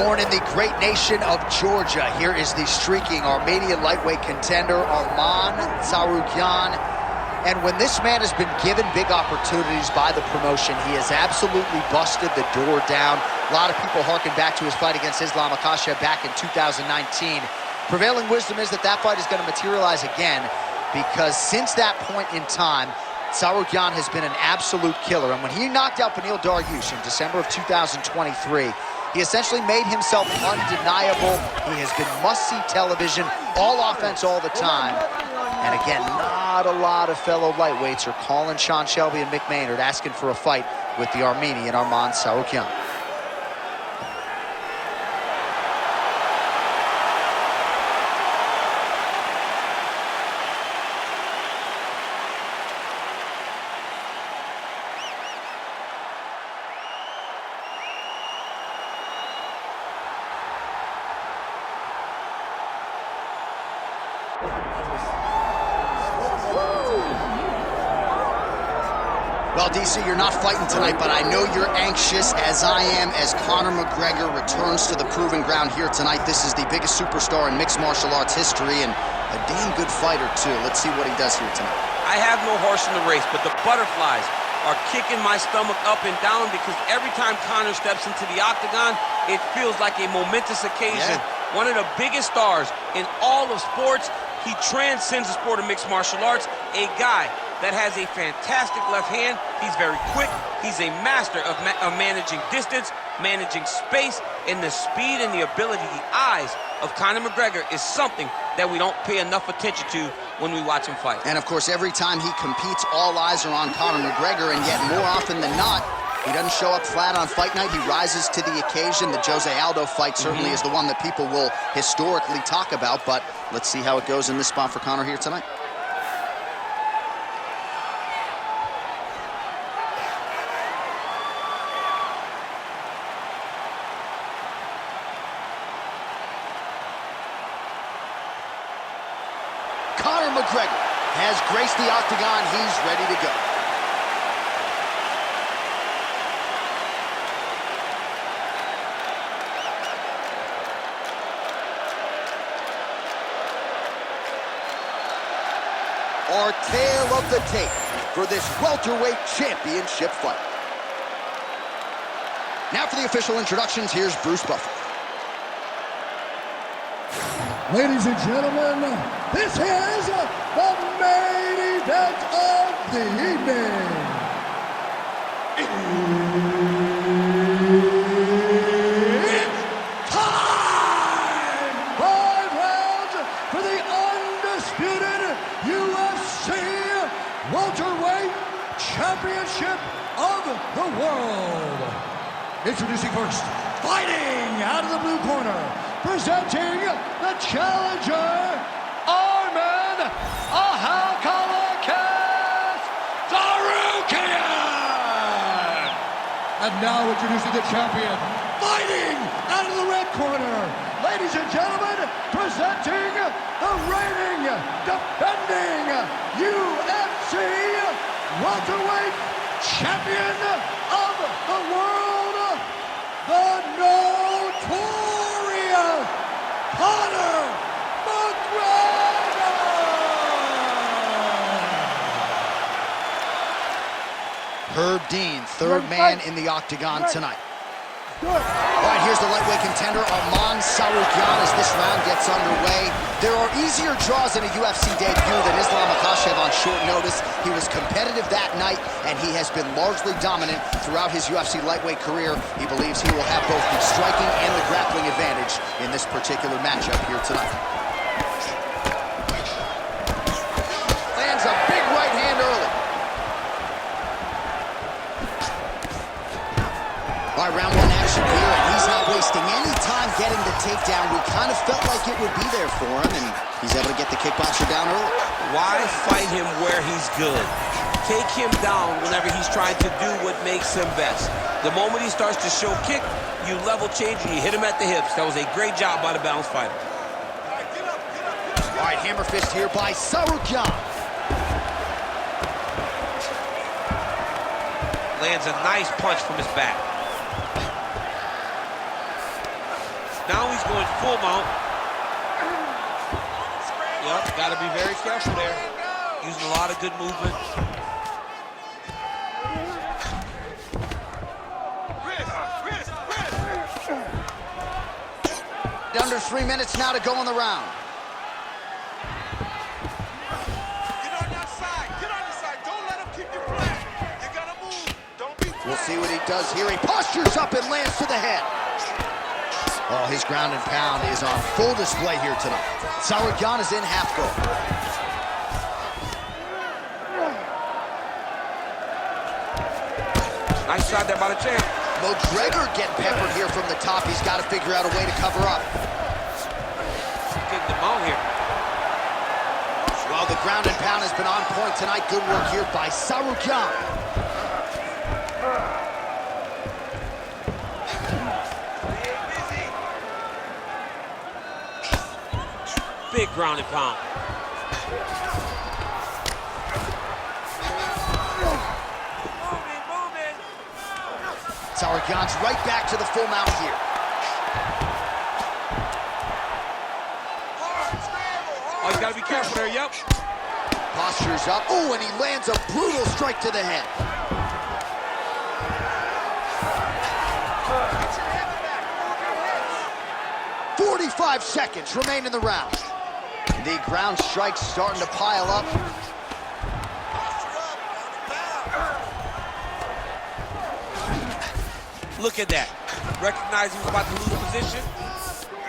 Born in the great nation of Georgia, here is the streaking Armenian lightweight contender, Arman Tsarukyan. And when this man has been given big opportunities by the promotion, he has absolutely busted the door down. A lot of people harken back to his fight against Islam Makhachev back in 2019. Prevailing wisdom is that that fight is going to materialize again, because since that point in time, Tsarukyan has been an absolute killer. And when he knocked out Beneil Dariush in December of 2023, he essentially made himself undeniable. He has been must-see television, all offense all the time. And again, not a lot of fellow lightweights are calling Sean Shelby and Mick Maynard asking for a fight with the Armenian Arman Tsarukyan. Well, DC, you're not fighting tonight, but I know you're anxious, as I am, as Conor McGregor returns to the proving ground here tonight. This is the biggest superstar in mixed martial arts history, and a damn good fighter, too. Let's see what he does here tonight. I have no horse in the race, but the butterflies are kicking my stomach up and down, because every time Conor steps into the octagon, it feels like a momentous occasion. Yeah. One of the biggest stars in all of sports. He transcends the sport of mixed martial arts. A guy that has a fantastic left hand. He's very quick. He's a master of managing distance, managing space, and the speed and the ability, the eyes of Conor McGregor is something that we don't pay enough attention to when we watch him fight. And of course, every time he competes, all eyes are on Conor McGregor, and yet more often than not, he doesn't show up flat on fight night. He rises to the occasion. The Jose Aldo fight certainly is the one that people will historically talk about, but let's see how it goes in this spot for Conor here tonight. Conor McGregor has graced the octagon. He's ready to go. Our tale of the tape for this welterweight championship fight. Now for the official introductions, here's Bruce Buffer. Ladies and gentlemen, this is the main event of the evening. It's time! 5 rounds for the undisputed UFC welterweight championship of the world. Introducing first, fighting out of the blue corner, presenting the challenger, Arman Tsarukyan. And now introducing the champion, fighting out of the red corner, ladies and gentlemen, presenting the reigning, defending UFC welterweight champion of the world, the notorious Conor McGregor! Herb Dean, third man in the octagon tonight. All right, here's the lightweight contender, Arman Tsarukyan, as this round gets underway. There are easier draws in a UFC debut than Islam Makhachev on short notice. He was competitive that night, and he has been largely dominant throughout his UFC lightweight career. He believes he will have both the striking and the grappling advantage in this particular matchup here tonight. Lands a big right hand early. All right, round one action here, and he's not wasting any time getting the takedown. We kind of felt like it would be there for him, and he's able to get the kickboxer down early. Why fight him where he's good? Take him down whenever he's trying to do what makes him best. The moment he starts to show kick, you level change and you hit him at the hips. That was a great job by the balanced fighter. All right, hammer fist here by Tsarukyan. Lands a nice punch from his back. Now he's going full mount. Yep, got to be very careful there. Using a lot of good movement. Under 3 minutes now to go in the round. Get on that side. Get on the side. Don't let him keep you flat. You gotta move. Don't be. We'll see what he does here. He postures up and lands to the head. Oh, his ground and pound is on full display here tonight. Tsarukyan is in half guard. Nice shot there by the champ. McGregor getting peppered here from the top. He's got to figure out a way to cover up. Getting them out here. Well, the ground and pound has been on point tonight. Good work here by Tsarukyan. Big ground and pound. Tsarukyan's right back to the full mount here. Oh, you gotta be careful there, yep. Postures up. Oh, and he lands a brutal strike to the head. Get 45 seconds remain in the round. The ground strikes starting to pile up. Look at that. Recognize he was about to lose position.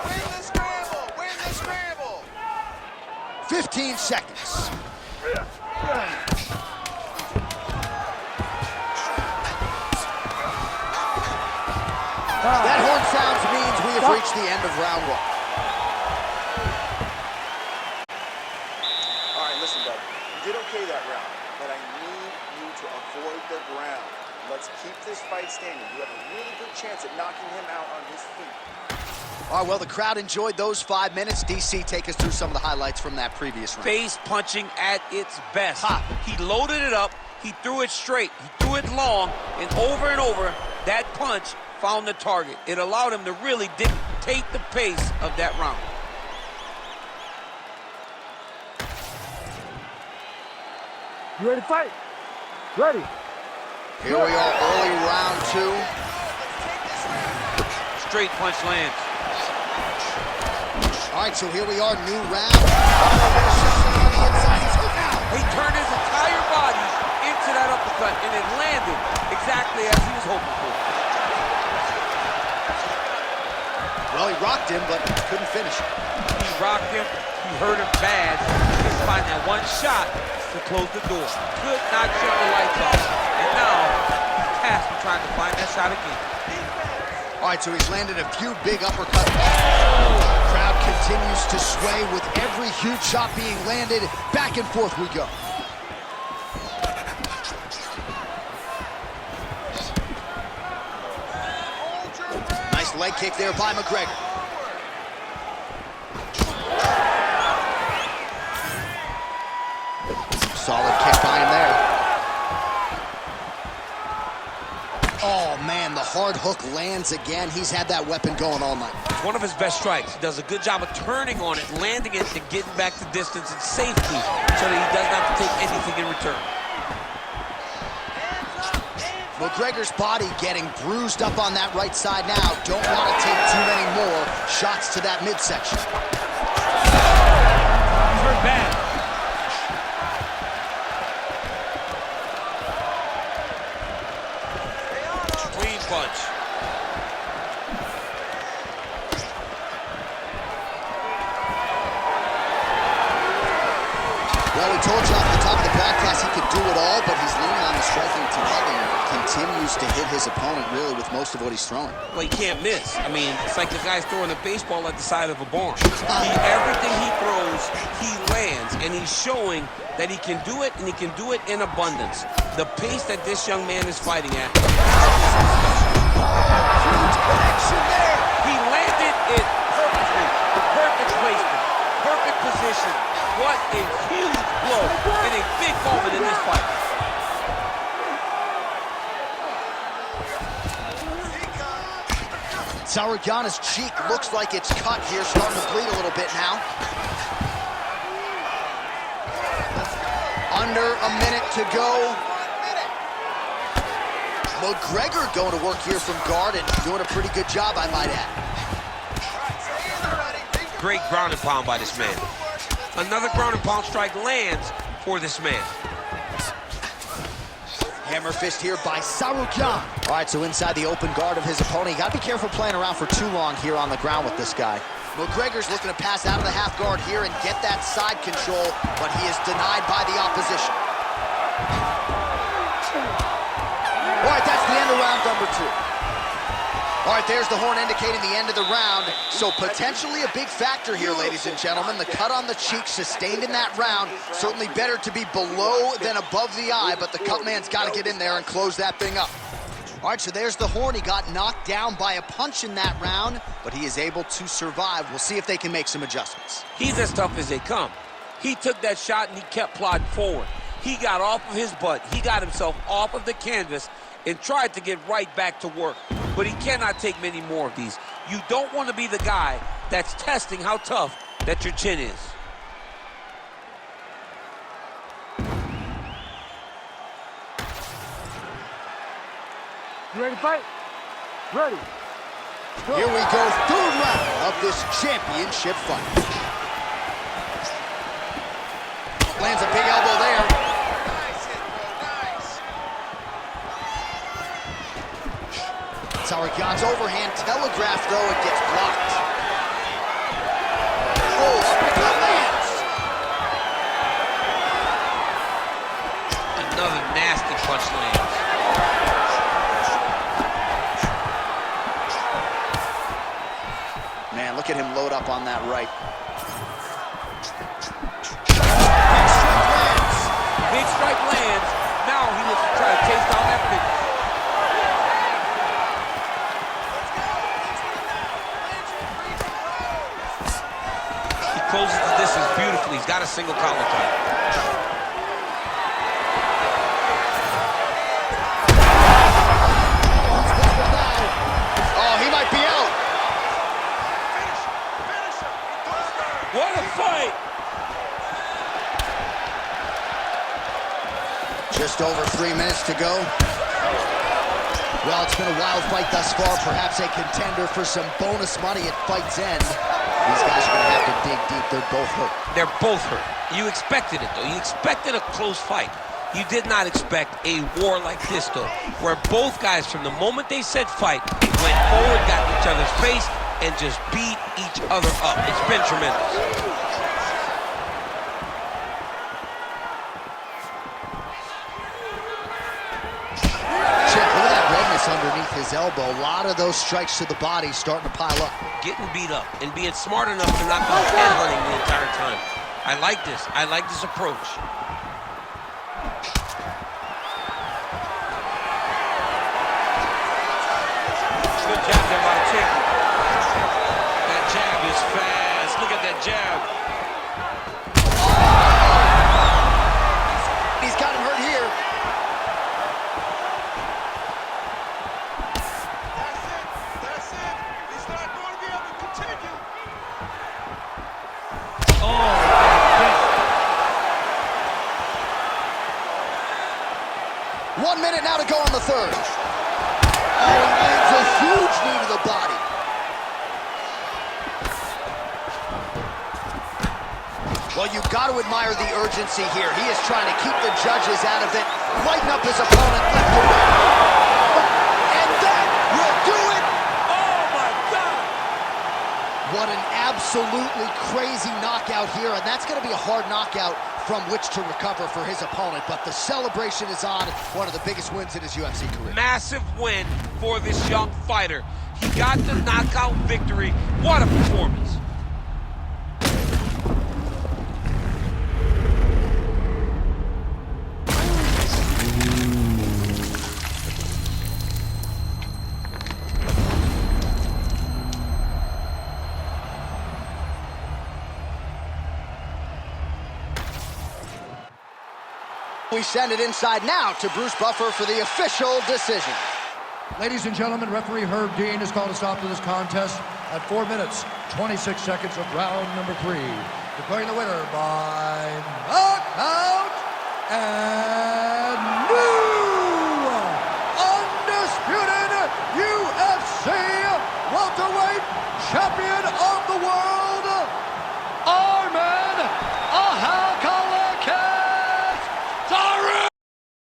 Win the scramble. Win the scramble. 15 seconds. That horn sounds means we have reached the end of round one. All right, listen, bud. You did okay that round, but I need you to avoid the ground. Let's keep this fight standing. You have a really good chance at knocking him out on his feet. All right, well, the crowd enjoyed those 5 minutes. DC, take us through some of the highlights from that previous round. Face punching at its best. Ha. He loaded it up. He threw it straight. He threw it long. And over, that punch found the target. It allowed him to really dictate the pace of that round. You ready to fight? Ready. Here we are, early round two. Straight punch lands. All right, so here we are, new round. He turned his entire body into that uppercut, and it landed exactly as he was hoping for. Well, he rocked him, but couldn't finish it. He rocked him. He hurt him bad. He just find that one shot to close the door. Could not shut the lights off. And now, he's tasked with trying to find that shot again. All right, so he's landed a few big uppercuts. Crowd continues to sway with every huge shot being landed. Back and forth we go. Nice leg kick there by McGregor. Solid kick by him there. Oh, man, the hard hook lands again. He's had that weapon going all night. It's one of his best strikes. He does a good job of turning on it, landing it, and getting back to distance and safety so that he doesn't have to take anything in return. McGregor's body getting bruised up on that right side now. Don't want to take too many more shots to that midsection. He's hurt bad. Clean punch. Well, we told you off the top of the broadcast he could do it all, but he's leaning on the striking tonight and continues to hit his opponent really with most of what he's throwing. Well, he can't miss. I mean, it's like the guy's throwing a baseball at the side of a barn. Everything he throws, he lands, and he's showing that he can do it, and he can do it in abundance. The pace that this young man is fighting at. Huge connection there. He landed it perfectly. Perfect placement. Perfect position. What a huge blow and a big moment in this fight. Tsarukyan's cheek looks like it's cut here, starting to bleed a little bit now. Under a minute to go. McGregor going to work here from guard and doing a pretty good job, I might add. Great ground and pound by this man. Another ground and pound strike lands for this man. Hammer fist here by Tsarukyan. All right, so inside the open guard of his opponent. You got to be careful playing around for too long here on the ground with this guy. McGregor's looking to pass out of the half guard here and get that side control, but he is denied by the opposition. All right, that's the end of round number 2. All right, there's the horn indicating the end of the round. So potentially a big factor here, ladies and gentlemen. The cut on the cheek sustained in that round. Certainly better to be below than above the eye, but the cut man's got to get in there and close that thing up. All right, so there's the horn. He got knocked down by a punch in that round, but he is able to survive. We'll see if they can make some adjustments. He's as tough as they come. He took that shot and he kept plodding forward. He got off of his butt. He got himself off of the canvas and tried to get right back to work. But he cannot take many more of these. You don't want to be the guy that's testing how tough that your chin is. You ready to fight? Ready. Here we go, third round of this championship fight. Lands a big elbow there. Tsarukyan's overhand telegraph, though, it gets blocked. Oh, uppercut lands. Another nasty punch lands. Man, look at him load up on that right. Big strike lands. Now he looks to try to chase down that finish. Closes the distance beautifully. He's got a single collar tie. Oh, he might be out. What a fight! Just over 3 minutes to go. Well, it's been a wild fight thus far. Perhaps a contender for some bonus money at fight's end. These guys are going to have to dig deep. They're both hurt. They're both hurt. You expected it, though. You expected a close fight. You did not expect a war like this, though, where both guys, from the moment they said fight, went forward, got in each other's face, and just beat each other up. It's been tremendous. Underneath his elbow, a lot of those strikes to the body starting to pile up. Getting beat up and being smart enough to not be headhunting the entire time. I like this. I like this approach. Good jab there by the champion. That jab is fast. Look at that jab. He's got him hurt here. Now to go on the third. Oh, he lands a huge knee to the body. Well, you've got to admire the urgency here. He is trying to keep the judges out of it, lighten up his opponent left and right. And that will do it. Oh, my God. What an absolutely crazy knockout here, and that's going to be a hard knockout from which to recover for his opponent, but the celebration is on. One of the biggest wins in his UFC career. Massive win for this young fighter. He got the knockout victory. What a performance. We send it inside now to Bruce Buffer for the official decision. Ladies and gentlemen, referee Herb Dean has called a stop to this contest at 4 minutes, 26 seconds of round number 3. Declaring the winner by knockout and new undisputed UFC welterweight champion of the world,